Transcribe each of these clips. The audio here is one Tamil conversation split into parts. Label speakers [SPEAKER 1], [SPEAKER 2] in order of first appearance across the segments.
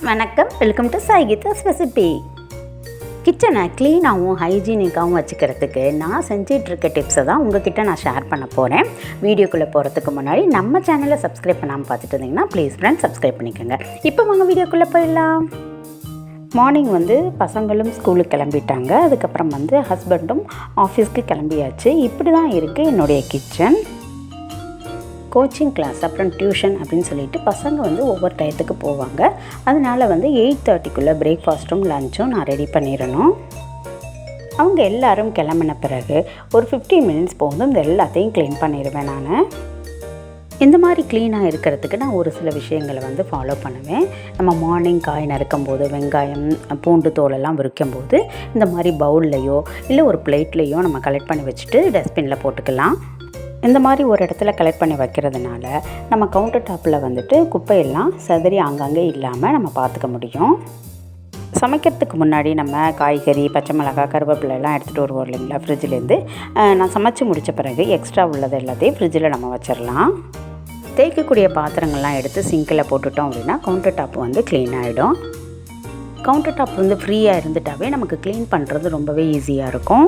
[SPEAKER 1] வணக்கம், வெல்கம் டு கீதாஸ் ரெசிபி. கிச்சனை க்ளீனாகவும் ஹைஜீனிக்காகவும் வச்சுக்கிறதுக்கு நான் செஞ்சிட்ருக்க டிப்ஸை தான் உங்ககிட்ட நான் ஷேர் பண்ண போகிறேன். வீடியோக்குள்ளே போகிறதுக்கு முன்னாடி நம்ம சேனலை சப்ஸ்கிரைப் பண்ணாமல் பார்த்துட்டு இருந்தீங்கன்னா ப்ளீஸ் ஃப்ரெண்ட்ஸ் சப்ஸ்கிரைப் பண்ணிக்கோங்க. இப்போ வாங்க வீடியோக்குள்ளே போயிடலாம். மார்னிங் பசங்களும் ஸ்கூலுக்கு கிளம்பிட்டாங்க. அதுக்கப்புறம் ஹஸ்பண்டும் ஆஃபீஸ்க்கு கிளம்பியாச்சு. இப்படி தான் இருக்குது என்னுடைய கிச்சன். கோச்சிங் கிளாஸ் அப்புறம் டியூஷன் அப்படின்னு சொல்லிட்டு பசங்க ஒவ்வொரு டயத்துக்கு போவாங்க. அதனால் 8:30க்குள்ளே பிரேக்ஃபாஸ்ட்டும் லஞ்சும் நான் ரெடி பண்ணிடணும். அவங்க எல்லோரும் கிளம்பின பிறகு ஒரு 15 மினிட்ஸ் போகும்போது இந்த எல்லாத்தையும் க்ளீன் பண்ணிடுவேன். நான் இந்த மாதிரி க்ளீனாக இருக்கிறதுக்கு நான் ஒரு சில விஷயங்களை ஃபாலோ பண்ணுவேன். நம்ம மார்னிங் காய் நறுக்கும் போது வெங்காயம் பூண்டு தோலெல்லாம் விற்கும் போது இந்த மாதிரி பவுல்லையோ இல்லை ஒரு பிளேட்லேயோ நம்ம கலெக்ட் பண்ணி வச்சுட்டு டஸ்ட்பினில் போட்டுக்கலாம். இந்த மாதிரி ஒரு இடத்துல கலெக்ட் பண்ணி வைக்கிறதுனால நம்ம கவுண்டர் டாப்பில் குப்பையெல்லாம் சதறி ஆங்காங்கே இல்லாமல் நம்ம பார்த்துக்க முடியும். சமைக்கிறதுக்கு முன்னாடி நம்ம காய்கறி, பச்சை மிளகாய், கருவேப்பிலை எல்லாம் எடுத்துகிட்டு வருவோம் இல்லைங்களா ஃப்ரிட்ஜிலேருந்து. நான் சமைச்சு முடித்த பிறகு எக்ஸ்ட்ரா உள்ளது எல்லாத்தையும் ஃப்ரிட்ஜில் நம்ம வச்சிடலாம். தேய்க்கக்கூடிய பாத்திரங்கள்லாம் எடுத்து சிங்கில் போட்டுட்டோம் அப்படின்னா கவுண்டர் டாப் க்ளீன் ஆகிடும். கவுண்டர் டாப் ஃப்ரீயாக இருந்துட்டாவே நமக்கு க்ளீன் பண்ணுறது ரொம்பவே ஈஸியாக இருக்கும்.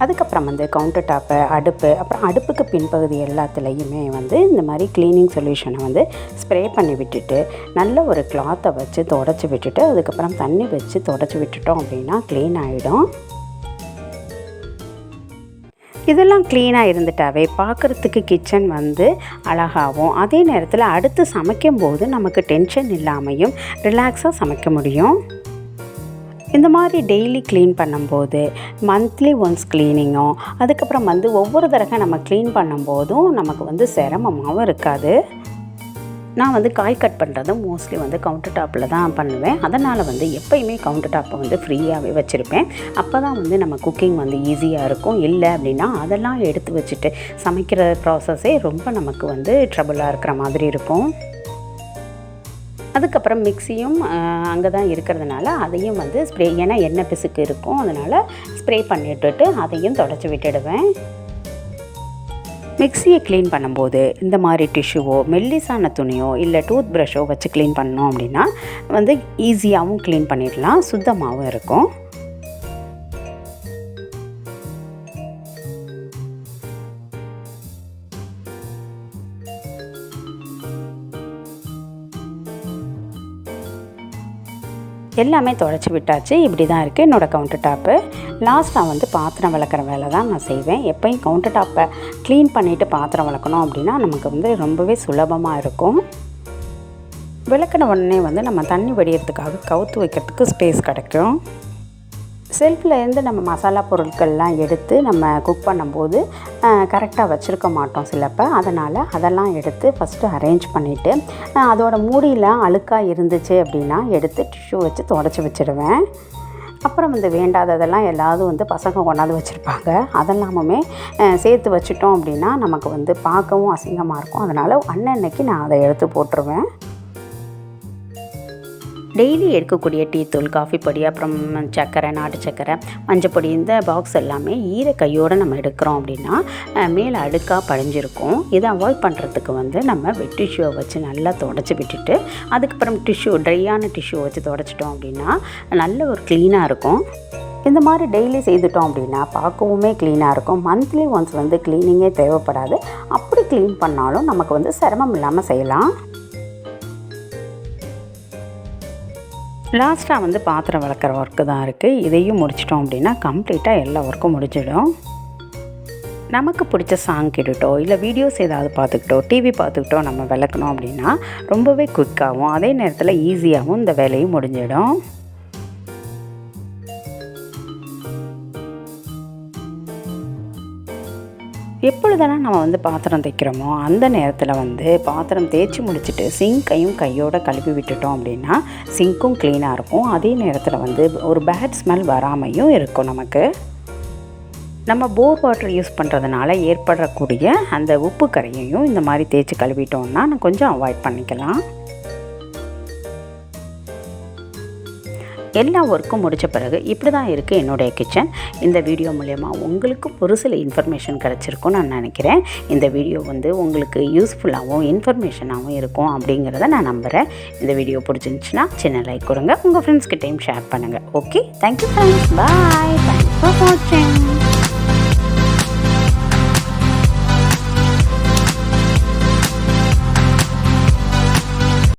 [SPEAKER 1] அதுக்கப்புறம் கவுண்டர் டாப்பு, அடுப்பு, அப்புறம் அடுப்புக்கு பின்பகுதி எல்லாத்துலேயுமே இந்த மாதிரி க்ளீனிங் சொல்யூஷனை ஸ்ப்ரே பண்ணி விட்டுட்டு நல்ல ஒரு கிளாத்தை வச்சு தொடச்சி விட்டுட்டு அதுக்கப்புறம் தண்ணி வச்சு தொடச்சி விட்டுட்டோம் அப்படின்னா க்ளீன் ஆகிடும். இதெல்லாம் க்ளீனாக இருந்துட்டாவே பார்க்குறதுக்கு கிச்சன் அழகாகவும், அதே நேரத்தில் அடுத்து சமைக்கும்போது நமக்கு டென்ஷன் இல்லாமையும் ரிலாக்ஸாக சமைக்க முடியும். இந்த மாதிரி டெய்லி க்ளீன் பண்ணும்போது மந்த்லி ஒன்ஸ் க்ளீனிங்கும், அதுக்கப்புறம் ஒவ்வொரு தடவை நம்ம க்ளீன் பண்ணும்போதும் நமக்கு சிரமமாகவும் இருக்காது. நான் காய் கட் பண்ணுறது மோஸ்ட்லி கவுண்டர் டாப்பில் தான் பண்ணுவேன். அதனால் எப்போயுமே கவுண்டர் டாப்பை ஃப்ரீயாகவே வச்சுருப்பேன். அப்போ தான் நம்ம குக்கிங் ஈஸியாக இருக்கும். இல்லை அப்படின்னா அதெல்லாம் எடுத்து வச்சுட்டு சமைக்கிற ப்ராசஸே ரொம்ப நமக்கு ட்ரபுளாக இருக்கிற மாதிரி இருக்கும். அதுக்கப்புறம் மிக்சியும் அங்கே தான் இருக்கிறதுனால அதையும் ஸ்ப்ரே, ஏன்னா எண்ணெய் பிசுக்கு இருக்கும், அதனால் ஸ்ப்ரே பண்ணிவிட்டுட்டு அதையும் தொடச்சி விட்டுடுவேன். மிக்சியை க்ளீன் பண்ணும்போது இந்த மாதிரி டிஷ்யூவோ மெல்லிசான துணியோ இல்லை டூத் ப்ரஷ்ஷோ வச்சு க்ளீன் பண்ணோம் அப்படின்னா ஈஸியாகவும் க்ளீன் பண்ணிடலாம், சுத்தமாகவும் இருக்கும். எல்லாமே தொடச்சி விட்டாச்சு. இப்படி தான் இருக்குது என்னோடய கவுண்டர் டாப்பு. லாஸ்ட்டாக பாத்திரம் விளக்குற வேலை தான் நான் செய்வேன். எப்போயும் கவுண்டர் டாப்பை க்ளீன் பண்ணிவிட்டு பாத்திரம் விளக்கணும் அப்படின்னா நமக்கு ரொம்பவே சுலபமாக இருக்கும். விளக்கின உடனே நம்ம தண்ணி வடிகிறதுக்காக கவுத்து வைக்கிறதுக்கு ஸ்பேஸ் கிடைக்கும். செல்ஃபில் நம்ம மசாலா பொருட்கள்லாம் எடுத்து நம்ம குக் பண்ணும்போது கரெக்டாக வச்சுருக்க மாட்டோம் சிலப்போ. அதனால் அதெல்லாம் எடுத்து ஃபஸ்ட்டு அரேஞ்ச் பண்ணிவிட்டு அதோட மூடியில் அழுக்காக இருந்துச்சு அப்படின்னா எடுத்து டிஷ்யூ வச்சு தொடச்சி வச்சுடுவேன். அப்புறம் வேண்டாததெல்லாம் எல்லாரும் பசங்க கொண்டாந்து வச்சுருப்பாங்க. அதெல்லாமுமே சேர்த்து வச்சுட்டோம் அப்படின்னா நமக்கு பார்க்கவும் அசிங்கமாக இருக்கும். அதனால் அன்னன்னைக்கு நான் அதை எடுத்து போட்டுருவேன். டெய்லி எடுக்கக்கூடிய டீ தூள், காஃபி பொடி, அப்புறம் சர்க்கரை, நாட்டு சர்க்கரை, மஞ்சப்பொடி, இந்த பாக்ஸ் எல்லாமே ஈர கையோடு நம்ம எடுக்கிறோம் அப்படின்னா மேலே அழுக்காக படிஞ்சிருக்கும். இதை அவாய்ட் பண்ணுறதுக்கு நம்ம வெட் டிஷ்யூவை வச்சு நல்லா தொடச்சி விட்டுட்டு அதுக்கப்புறம் ட்ரையான டிஷ்யூ வச்சு தொடச்சிட்டோம் அப்படின்னா நல்ல ஒரு க்ளீனாக இருக்கும். இந்த மாதிரி டெய்லி செய்துட்டோம் அப்படின்னா பார்க்கவுமே க்ளீனாக இருக்கும். மந்த்லி ஒன்ஸ் க்ளீனிங்கே தேவைப்படாது. அப்படி க்ளீன் பண்ணாலும் நமக்கு சிரமம் இல்லாமல் செய்யலாம். லாஸ்ட்டாக பாத்திரம் விளக்குற ஒர்க்கு தான் இருக்குது. இதையும் முடிச்சிட்டோம் அப்படின்னா கம்ப்ளீட்டாக எல்லா ஒர்க்கும் முடிஞ்சிடும். நமக்கு பிடிச்ச சாங் கேட்டுட்டோ இல்லை வீடியோஸ் ஏதாவது பார்த்துக்கிட்டோ டிவி பார்த்துக்கிட்டோ நம்ம விளக்கணும் அப்படின்னா ரொம்பவே குயிக்காகவும் அதே நேரத்தில் ஈஸியாகவும் இந்த வேலையும் முடிஞ்சிடும். எப்பொழுதெல்லாம் நம்ம பாத்திரம் தைக்கிறோமோ அந்த நேரத்தில் பாத்திரம் தேய்ச்சி முடிச்சுட்டு சிங்கையும் கையோடு கழுவி விட்டுட்டோம் அப்படின்னா சிங்க்கும் க்ளீனாக இருக்கும். அதே நேரத்தில் ஒரு பேட் ஸ்மெல் வராமையும் இருக்கும். நமக்கு நம்ம போர் வாட்டர் யூஸ் பண்ணுறதுனால ஏற்படக்கூடிய அந்த உப்பு கரையையும் இந்த மாதிரி தேய்ச்சி கழுவிட்டோம்னா கொஞ்சம் அவாய்ட் பண்ணிக்கலாம். எல்லா ஒர்க்கும் முடித்த பிறகு இப்படி தான் இருக்குது என்னுடைய கிச்சன். இந்த வீடியோ மூலமா உங்களுக்கு ஒரு சில இன்ஃபர்மேஷன் கிடச்சிருக்கும்னு நான் நினைக்கிறேன். இந்த வீடியோ வந்து உங்களுக்கு யூஸ்ஃபுல்லாகவும் இன்ஃபர்மேஷனாகவும் இருக்கும் அப்படிங்கிறத நான் நம்புகிறேன். இந்த வீடியோ பிடிச்சிருந்துச்சுன்னா சின்ன லைக் கொடுங்க, உங்கள் ஃப்ரெண்ட்ஸ்கிட்டையும் ஷேர் பண்ணுங்கள். Okay, thank you friends, bye, thanks for வாட்சிங்.